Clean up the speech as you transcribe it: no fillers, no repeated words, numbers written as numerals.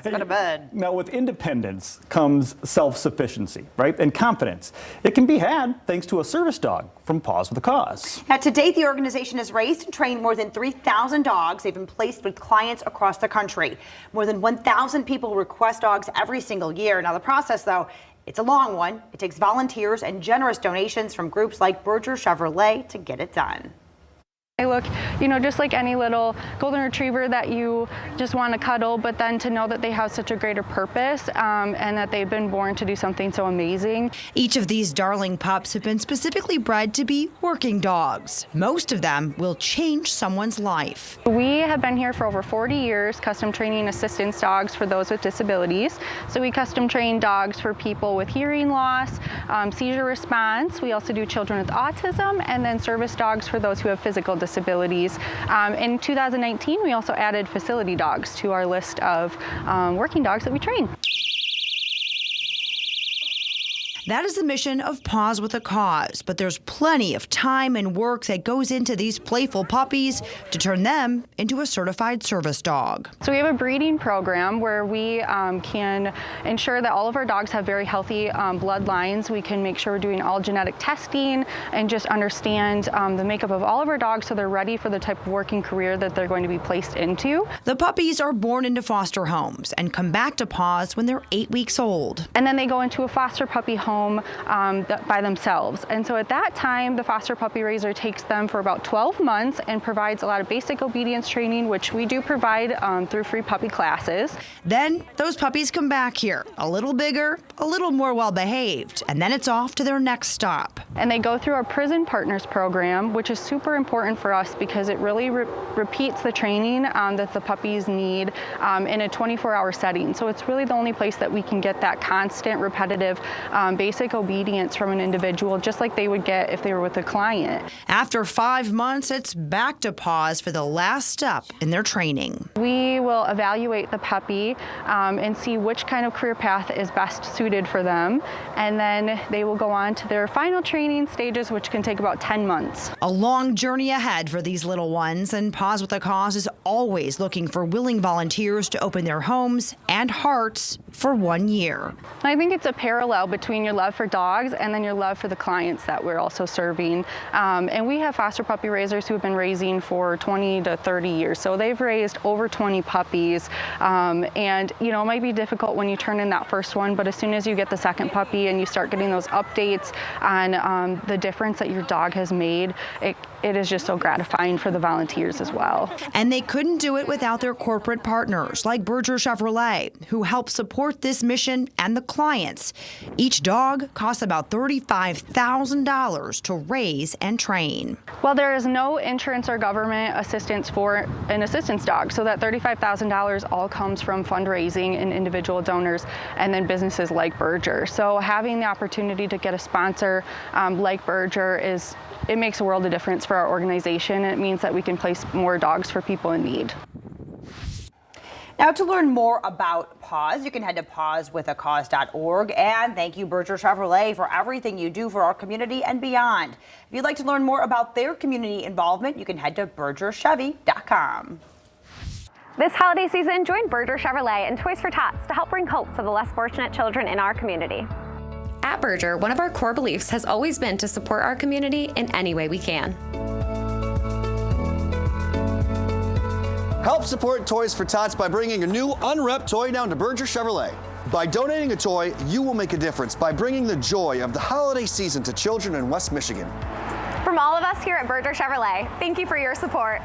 Let's go to bed. Now, with independence comes self-sufficiency, right? And confidence. It can be had thanks to a service dog from Paws with a Cause. Now, to date, the organization has raised and trained more than 3,000 dogs. They've been placed with clients across the country. More than 1,000 people request dogs every single year. Now, the process, though, it's a long one. It takes volunteers and generous donations from groups like Berger Chevrolet to get it done. They look, just like any little golden retriever that you just want to cuddle, but then to know that they have such a greater purpose and that they've been born to do something so amazing. Each of these darling pups have been specifically bred to be working dogs. Most of them will change someone's life. We have been here for over 40 years, custom training assistance dogs for those with disabilities. So we custom train dogs for people with hearing loss, seizure response. We also do children with autism, and then service dogs for those who have physical disabilities. In 2019, we also added facility dogs to our list of working dogs that we train. That is the mission of Paws with a Cause, but there's plenty of time and work that goes into these playful puppies to turn them into a certified service dog. So we have a breeding program where we can ensure that all of our dogs have very healthy bloodlines. We can make sure we're doing all genetic testing and just understand the makeup of all of our dogs so they're ready for the type of working career that they're going to be placed into. The puppies are born into foster homes and come back to Paws when they're 8 weeks old. And then they go into a foster puppy home by themselves. And so at that time, the foster puppy raiser takes them for about 12 months and provides a lot of basic obedience training, which we do provide through free puppy classes. Then those puppies come back here, a little bigger, a little more well-behaved, and then it's off to their next stop. And they go through our Prison Partners program, which is super important for us because it really repeats the training that the puppies need in a 24-hour setting. So it's really the only place that we can get that constant, repetitive, basic obedience from an individual, just like they would get if they were with a client. After 5 months, it's back to Paws for the last step in their training. We will evaluate the puppy and see which kind of career path is best suited for them, and then they will go on to their final training stages, which can take about 10 months. A long journey ahead for these little ones, and Paws with a Cause is always looking for willing volunteers to open their homes and hearts for 1 year. I think it's a parallel between your love for dogs and then your love for the clients that we're also serving. And we have foster puppy raisers who have been raising for 20 to 30 years. So they've raised over 20 puppies. And it might be difficult when you turn in that first one, but as soon as you get the second puppy and you start getting those updates on the difference that your dog has made, it is just so gratifying for the volunteers as well. And they couldn't do it without their corporate partners like Berger Chevrolet, who help support this mission and the clients. Each dog costs about $35,000 to raise and train. Well, there is no insurance or government assistance for an assistance dog, so that $35,000 all comes from fundraising and individual donors and then businesses like Berger. So having the opportunity to get a sponsor like Berger it makes a world of difference for our organization. It means that we can place more dogs for people in need. Now, to learn more about Paws, you can head to pawswithacause.org. And thank you, Berger Chevrolet, for everything you do for our community and beyond. If you'd like to learn more about their community involvement, you can head to bergerchevy.com. This holiday season, join Berger Chevrolet and Toys for Tots to help bring hope to the less fortunate children in our community. At Berger, one of our core beliefs has always been to support our community in any way we can. Help support Toys for Tots by bringing a new unwrapped toy down to Berger Chevrolet. By donating a toy, you will make a difference by bringing the joy of the holiday season to children in West Michigan. From all of us here at Berger Chevrolet, thank you for your support.